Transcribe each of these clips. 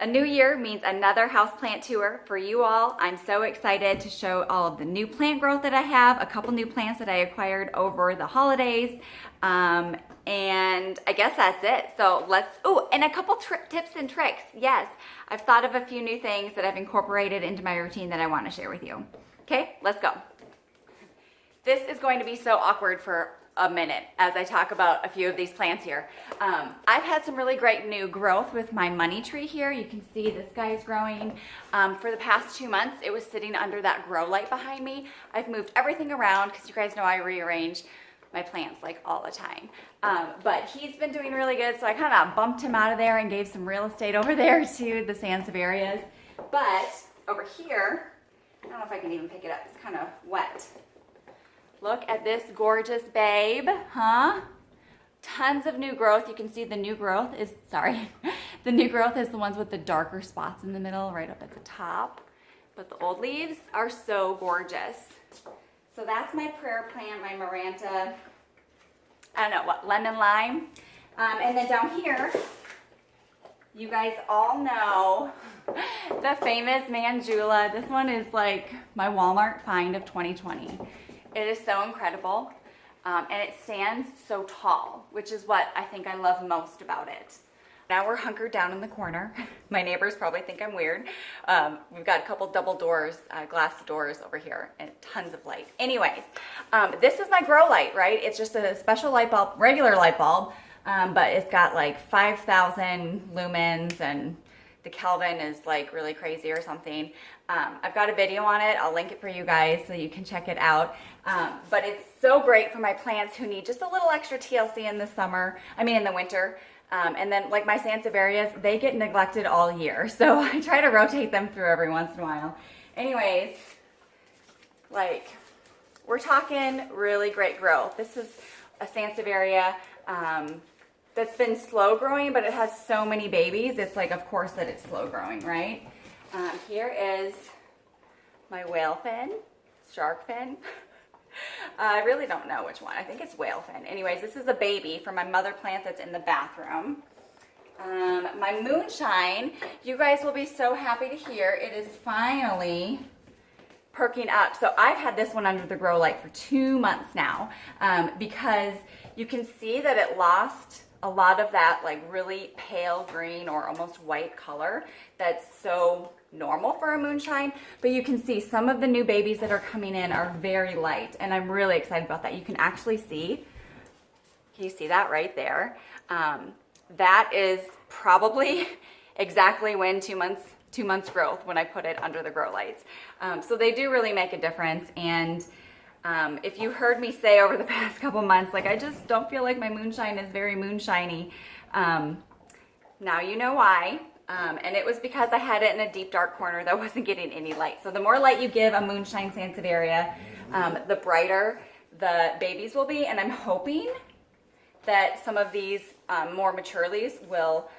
A new year means another houseplant tour for you all. I'm so excited to show all of the new plant growth that I have, a couple new plants that I acquired over the holidays, and I guess that's it. So let's, oh, and a couple tips and tricks. Yes, I've thought of a few new things that I've incorporated into my routine that I want to share with you. Okay, let's go. This is going to be so awkward for a minute as I talk about a few of these plants here. I've had some really great new growth with my money tree here. You can see this guy is growing. For the past 2 months, it was sitting under that grow light behind me. I've moved everything around because you guys know I rearrange my plants like all the time. But he's been doing really good, so I kind of bumped him out of there and gave some real estate over there to the sansevierias. But over here, I don't know if I can even pick it up. It's kind of wet. Look at this gorgeous babe, huh? Tons of new growth. You can see the new growth is, the new growth is the ones with the darker spots in the middle, right up at the top. But the old leaves are so gorgeous. So that's my prayer plant, my Maranta, I don't know what, lemon lime. And then down here, you guys all know the famous Mandula. This one is like my Walmart find of 2020. It is so incredible, and it stands so tall, which is what I think I love most about it. Now we're hunkered down in the corner. My neighbors probably think I'm weird. We've got a couple double doors, glass doors over here, and tons of light. Anyways, this is my grow light, right? It's just a special light bulb, regular light bulb, but it's got like 5,000 lumens, and the Kelvin is like really crazy or something. I've got a video on it. I'll link it for you guys so you can check it out. But it's so great for my plants who need just a little extra TLC in the summer, in the winter. And then like my sansevierias, they get neglected all year. So I try to rotate them through every once in a while. Anyways, like we're talking really great growth. This is a sansevieria that's been slow growing, but it has so many babies. It's like, of course that it's slow growing, right? Here is my whale fin, shark fin. I really don't know which one. I think it's whale fin. Anyways, this is a baby from my mother plant that's in the bathroom. My moonshine, you guys will be so happy to hear, it is finally perking up. So I've had this one under the grow light for 2 months now, because you can see that it lost a lot of that like really pale green or almost white color that's so normal for a moonshine, but you can see some of the new babies that are coming in are very light, and I'm really excited about that. You can actually see, can you see that right there? That is probably exactly when 2 months growth when I put it under the grow lights. So they do really make a difference, and if you heard me say over the past couple months, like I just don't feel like my moonshine is very moonshiny, now you know why. And it was because I had it in a deep dark corner that wasn't getting any light. So the more light you give a moonshine sansevieria, the brighter the babies will be. And I'm hoping that some of these more mature leaves will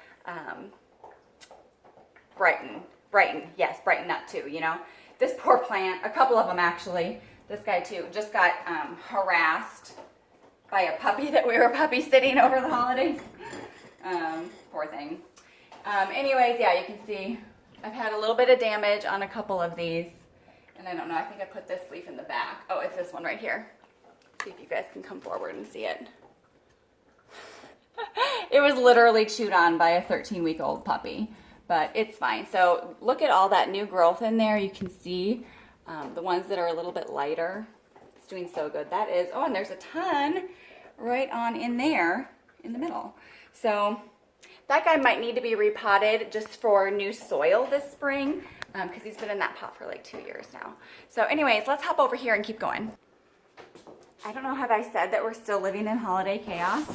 brighten up too, you know. This poor plant, a couple of them actually, this guy too, just got harassed by a puppy that we were puppy sitting over the holidays. Poor thing. Anyways, yeah, you can see I've had a little bit of damage on a couple of these, and I don't know, I think I put this leaf in the back. Oh, it's this one right here. See if you guys can come forward and see it. It was literally chewed on by a 13-week-old puppy, but it's fine. So look at all that new growth in there. You can see the ones that are a little bit lighter. It's doing so good. That is, oh, and there's a ton right on in there in the middle. So that guy might need to be repotted just for new soil this spring, because he's been in that pot for like 2 years now. So anyways, let's hop over here and keep going. I don't know, have I said that we're still living in holiday chaos?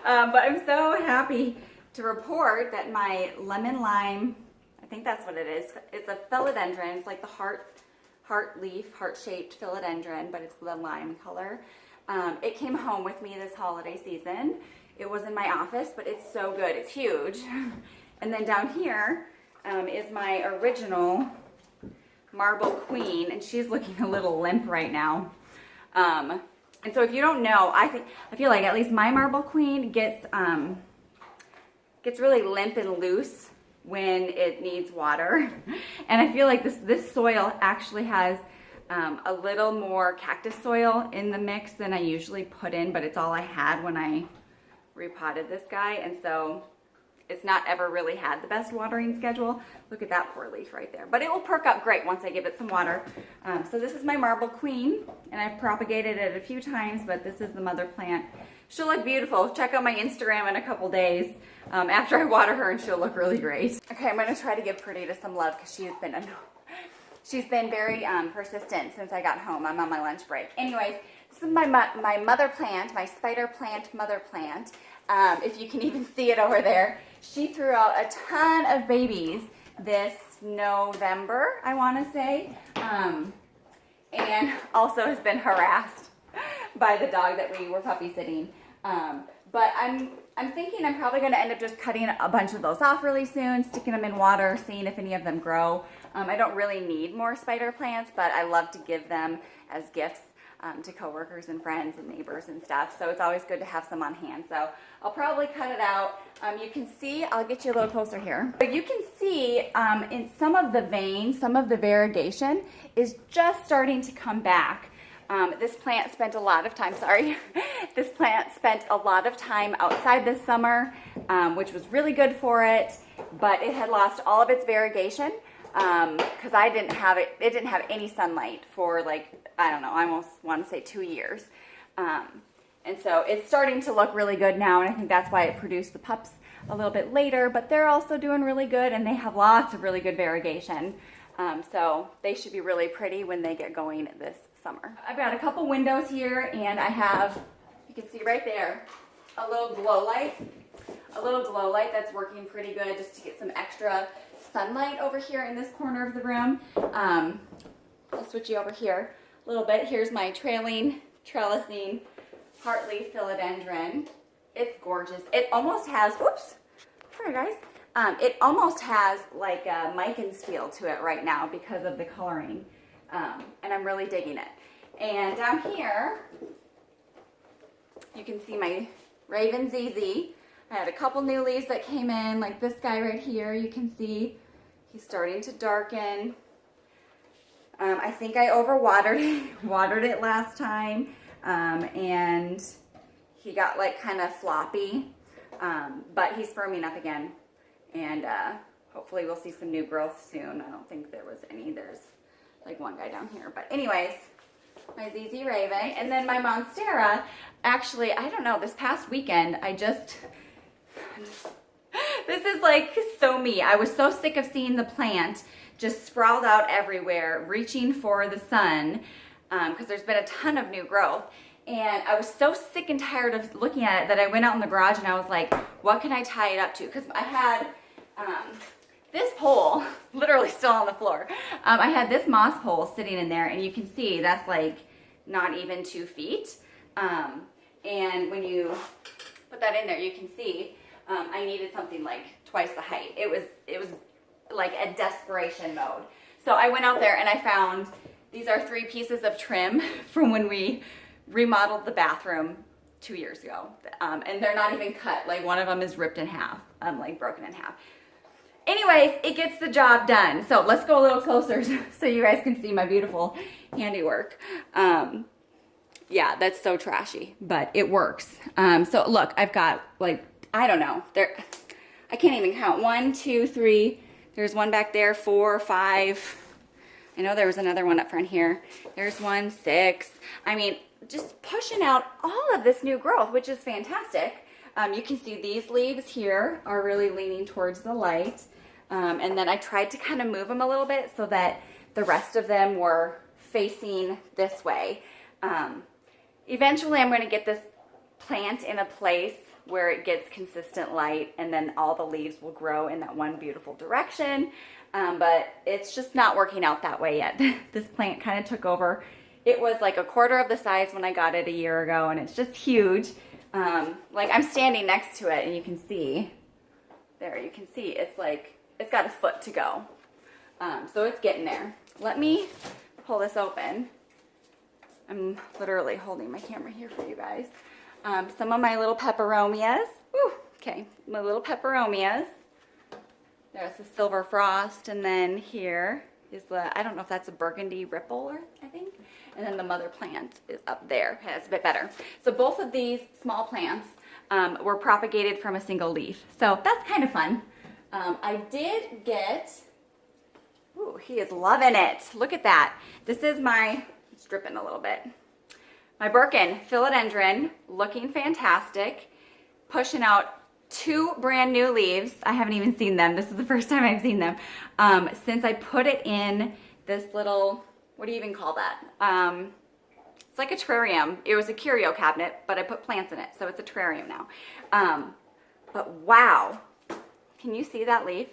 But I'm so happy to report that my lemon lime, I think that's what it is. It's a philodendron. It's like the heart leaf, heart-shaped philodendron, but it's the lime color. It came home with me this holiday season. It was in my office, but it's so good. It's huge. And then down here is my original marble queen, and she's looking a little limp right now. And so if you don't know, I feel like at least my marble queen gets really limp and loose when it needs water. And I feel like this soil actually has a little more cactus soil in the mix than I usually put in, but it's all I had when I repotted this guy, and so it's not ever really had the best watering schedule. Look at that poor leaf right there. But it will perk up great once I give it some water. So this is my marble queen, and I've propagated it a few times, but this is the mother plant. She'll look beautiful. Check out my Instagram in a couple days after I water her, and she'll look really great. Okay, I'm gonna try to give Perdita some love because she's been very persistent since I got home. I'm on my lunch break. Anyways, this is my mother plant, my spider plant mother plant. If you can even see it over there. She threw out a ton of babies this November, I want to say, and also has been harassed by the dog that we were puppy sitting. But I'm thinking I'm probably going to end up just cutting a bunch of those off really soon, sticking them in water, seeing if any of them grow. I don't really need more spider plants, but I love to give them as gifts to coworkers and friends and neighbors and stuff. So it's always good to have some on hand. So I'll probably cut it out. You can see, I'll get you a little closer here. But you can see in some of the veins, some of the variegation is just starting to come back. This plant spent a lot of time, this plant spent a lot of time outside this summer, which was really good for it, but it had lost all of its variegation because it didn't have any sunlight for like, I don't know, I almost want to say 2 years. And so it's starting to look really good now, and I think that's why it produced the pups a little bit later, but they're also doing really good, and they have lots of really good variegation. So they should be really pretty when they get going this summer. I've got a couple windows here, and I have, you can see right there, a little glow light that's working pretty good just to get some extra sunlight over here in this corner of the room. I'll switch you over here a little bit. Here's my trellising heartleaf philodendron. It's gorgeous. It almost has, whoops, sorry guys. It almost has like a Micans feel to it right now because of the coloring. And I'm really digging it. And down here, you can see my Raven ZZ. I had a couple new leaves that came in, like this guy right here. You can see he's starting to darken. I think I watered it last time, and he got like kind of floppy, but he's firming up again, and hopefully we'll see some new growth soon. I don't think there was any. There's like one guy down here, but anyways, my ZZ Raven, and then my Monstera. Actually, I don't know, this past weekend, this is like so me. I was so sick of seeing the plant just sprawled out everywhere, reaching for the sun, because there's been a ton of new growth. And I was so sick and tired of looking at it that I went out in the garage and I was like, what can I tie it up to? Because I had this pole literally still on the floor. I had this moss pole sitting in there, and you can see that's like not even 2 feet. And when you put that in there, you can see I needed something like twice the height. It was like a desperation mode. So I went out there and I found, these are 3 pieces of trim from when we remodeled the bathroom 2 years ago. And they're not even cut. Like one of them is ripped in half, like broken in half. Anyways, it gets the job done. So let's go a little closer so you guys can see my beautiful handiwork. Yeah, that's so trashy, but it works. So look, I've got like, I don't know, I can't even count. 1, 2, 3, there's one back there, 4, 5. I know there was another one up front here. There's 1, 6. I mean, just pushing out all of this new growth, which is fantastic. You can see these leaves here are really leaning towards the light. And then I tried to kind of move them a little bit so that the rest of them were facing this way. Eventually I'm going to get this plant in a place where it gets consistent light, and then all the leaves will grow in that one beautiful direction. But it's just not working out that way yet. This plant kind of took over. It was like 1/4 of the size when I got it a year ago, and it's just huge. Like I'm standing next to it, and you can see, there, you can see it's like, it's got a foot to go. So it's getting there. Let me pull this open. I'm literally holding my camera here for you guys. Some of my little peperomias. Woo, okay, my little peperomias. They're is the Silver Frost, and then here is the, I don't know if that's a Burgundy Ripple, I think. And then the mother plant is up there. It's a bit better. So both of these small plants were propagated from a single leaf. So that's kind of fun. I did get, ooh, he is loving it. Look at that. This is my, it's dripping a little bit. My Birkin Philodendron, looking fantastic, pushing out 2 brand new leaves. I haven't even seen them. This is the first time I've seen them. Since I put it in this little, what do you even call that? It's like a terrarium. It was a curio cabinet, but I put plants in it, so it's a terrarium now. But wow, can you see that leaf?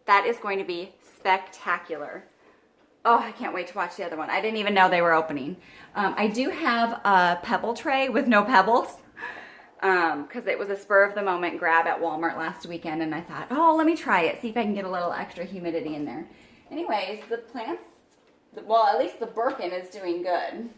That is going to be spectacular. Oh, I can't wait to watch the other one. I didn't even know they were opening. I do have a pebble tray with no pebbles, because it was a spur of the moment grab at Walmart last weekend, and I thought, oh, let me try it, see if I can get a little extra humidity in there. Anyways, the plants, well, at least the Birkin is doing good.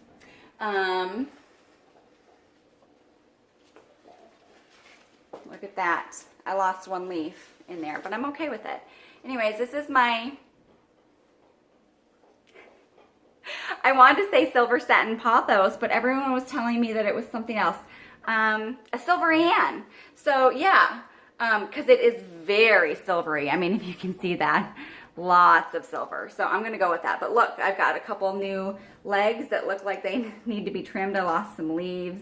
Look at that. I lost 1 leaf in there, but I'm okay with it. Anyways, this is my, I wanted to say silver satin pothos, but everyone was telling me that it was something else. A silver Ann. So yeah, because it is very silvery. I mean, if you can see that, lots of silver. So I'm gonna go with that. But look, I've got a couple new legs that look like they need to be trimmed. I lost some leaves,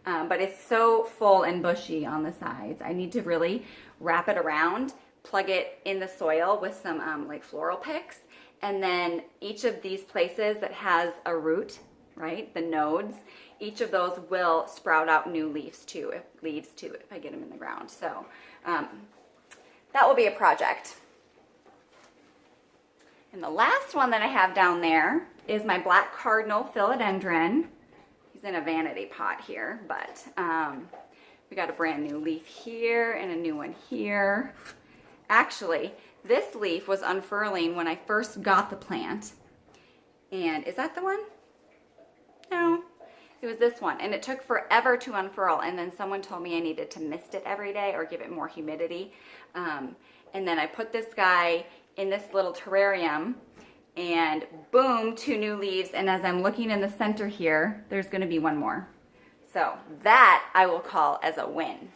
but it's so full and bushy on the sides. I need to really wrap it around, plug it in the soil with some like floral picks, and then each of these places that has a root, right, the nodes, each of those will sprout out new leaves too, if I get them in the ground. So that will be a project. And the last one that I have down there is my black cardinal philodendron. He's in a vanity pot here, but we got a brand new leaf here and a new one here. Actually, this leaf was unfurling when I first got the plant. And is that the one? No. It was this one, and it took forever to unfurl, and then someone told me I needed to mist it every day or give it more humidity. And then I put this guy in this little terrarium, and boom, 2 new leaves, and as I'm looking in the center here, there's gonna be 1 more. So that I will call as a win.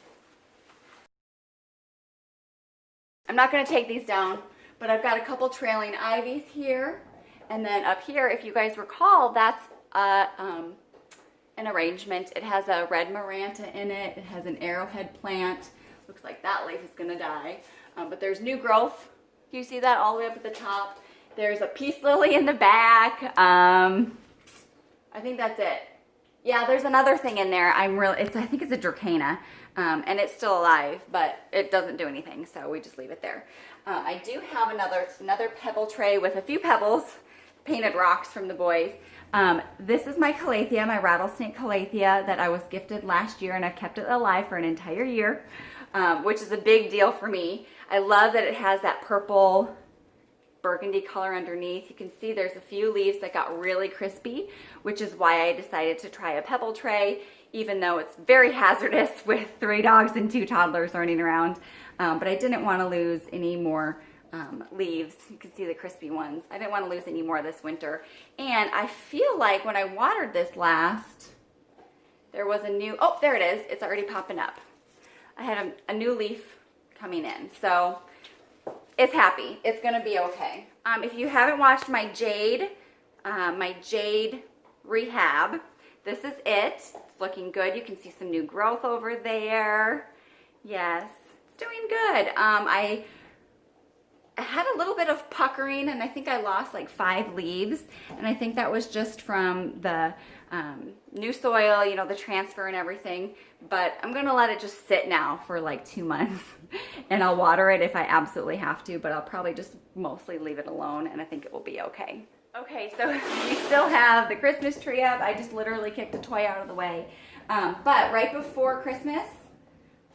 I'm not gonna take these down, but I've got a couple trailing ivies here, and then up here, if you guys recall, that's an arrangement. It has a red maranta in it. It has an arrowhead plant. Looks like that leaf is gonna die. But there's new growth. Do you see that all the way up at the top? There's a peace lily in the back. I think that's it. Yeah, there's another thing in there. I think it's a Dracaena, and it's still alive, but it doesn't do anything, so we just leave it there. I do have another pebble tray with a few pebbles, painted rocks from the boys. This is my calathea, my rattlesnake calathea that I was gifted last year, and I've kept it alive for an entire year, which is a big deal for me. I love that it has that purple burgundy color underneath. You can see there's a few leaves that got really crispy, which is why I decided to try a pebble tray, even though it's very hazardous with 3 dogs and 2 toddlers running around. But I didn't want to lose any more leaves. You can see the crispy ones. I didn't want to lose any more this winter. And I feel like when I watered this last, there was a new, oh, there it is. It's already popping up. I had a new leaf coming in. So it's happy. It's going to be okay. If you haven't watched my jade rehab, this is it. It's looking good. You can see some new growth over there. Yes, it's doing good. I had a little bit of puckering, and I think I lost like 5 leaves, and I think that was just from the new soil, you know, the transfer and everything. But I'm gonna let it just sit now for like 2 months, and I'll water it if I absolutely have to, but I'll probably just mostly leave it alone, and I think it will be okay. Okay, so we still have the Christmas tree up. I just literally kicked a toy out of the way. But right before Christmas,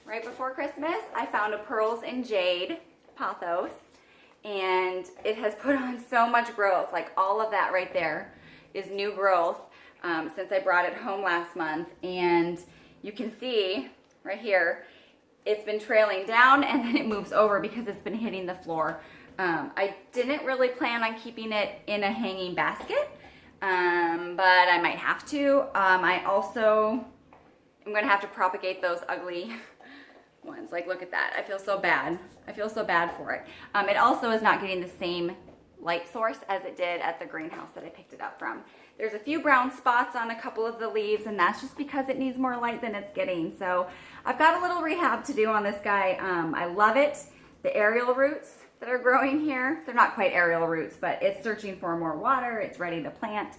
I found a Pearls and Jade pothos, and it has put on so much growth. Like all of that right there is new growth since I brought it home last month. And you can see right here, it's been trailing down and then it moves over because it's been hitting the floor. I didn't really plan on keeping it in a hanging basket, but I might have to. I also am gonna have to propagate those ugly ones. Like, look at that. I feel so bad. I feel so bad for it. It also is not getting the same light source as it did at the greenhouse that I picked it up from. There's a few brown spots on a couple of the leaves, and that's just because it needs more light than it's getting. So I've got a little rehab to do on this guy. I love it. The aerial roots that are growing here, they're not quite aerial roots, but it's searching for more water. It's ready to plant.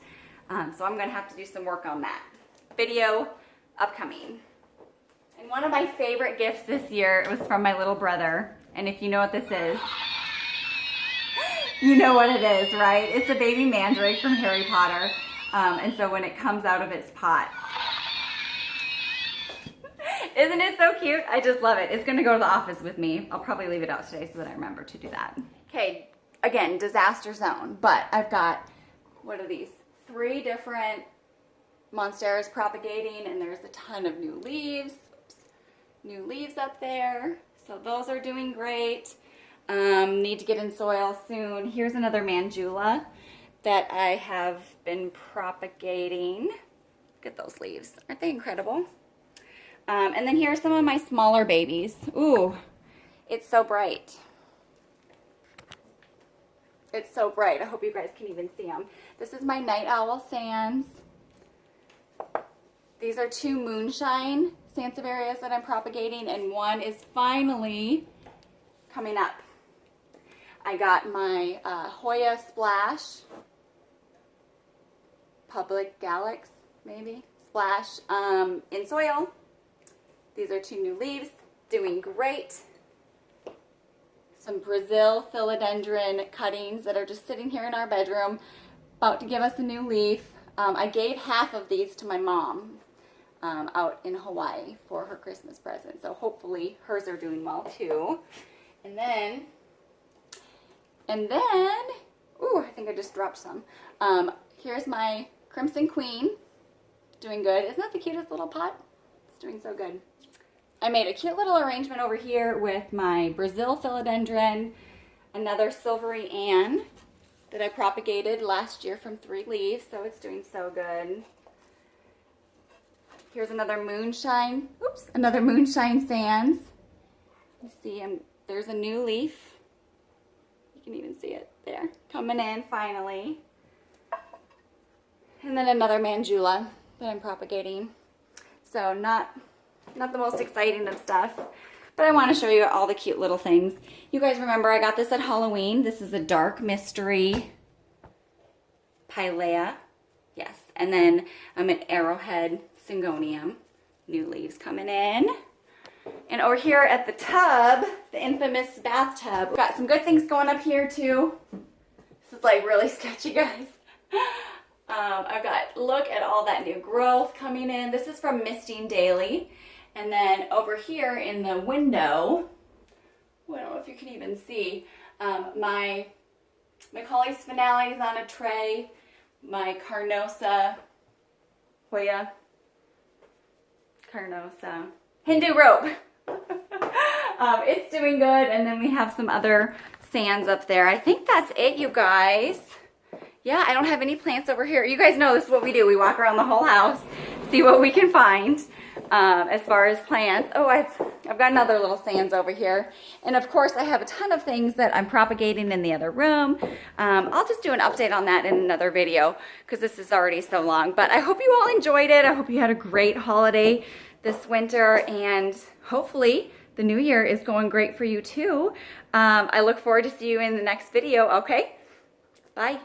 So I'm gonna have to do some work on that. Video upcoming. And one of my favorite gifts this year was from my little brother. And if you know what this is, you know what it is, right? It's a baby mandrake from Harry Potter. And so when it comes out of its pot, isn't it so cute? I just love it. It's gonna go to the office with me. I'll probably leave it out today so that I remember to do that. Okay, again, disaster zone, but I've got, what are these? 3 different monsteras propagating, and there's a ton of new leaves. Oops. New leaves up there. So those are doing great. Need to get in soil soon. Here's another mandula that I have been propagating. Look at those leaves. Aren't they incredible? And then here are some of my smaller babies. Ooh, it's so bright. It's so bright. I hope you guys can even see them. This is my night owl sans. These are 2 moonshine sansevierias that I'm propagating, and one is finally coming up. I got my Hoya Splash, Public Galax, maybe, Splash, in soil. These are 2 new leaves, doing great. Some Brazil Philodendron cuttings that are just sitting here in our bedroom, about to give us a new leaf. I gave half of these to my mom out in Hawaii for her Christmas present, so hopefully hers are doing well too. And then, ooh, I think I just dropped some. Here's my Crimson Queen, doing good. Isn't that the cutest little pot? It's doing so good. I made a cute little arrangement over here with my Brazil Philodendron, another Silvery Ann that I propagated last year from 3 leaves, so it's doing so good. Here's another moonshine, oops, another moonshine sans. You see, there's a new leaf. You can even see it there, coming in finally. And then another mandula that I'm propagating. So not the most exciting of stuff, but I want to show you all the cute little things. You guys remember I got this at Halloween. This is a dark mystery pilea. Yes, and then I'm an arrowhead syngonium. New leaves coming in. And over here at the tub, the infamous bathtub, we've got some good things going up here too. This is like really sketchy, guys. I've got, look at all that new growth coming in. This is from Misting Daily. And then over here in the window, well, I don't know if you can even see, my Macaulay's Finale is on a tray. My Carnosa, Hoya, Carnosa, Hindu Rope. It's doing good. And then we have some other sands up there. I think that's it, you guys. Yeah, I don't have any plants over here. You guys know this is what we do. We walk around the whole house, see what we can find. As far as plants. Oh, I've got another little sands over here. And of course, I have a ton of things that I'm propagating in the other room. I'll just do an update on that in another video because this is already so long. But I hope you all enjoyed it. I hope you had a great holiday this winter, and hopefully the new year is going great for you too. I look forward to see you in the next video. Okay, bye.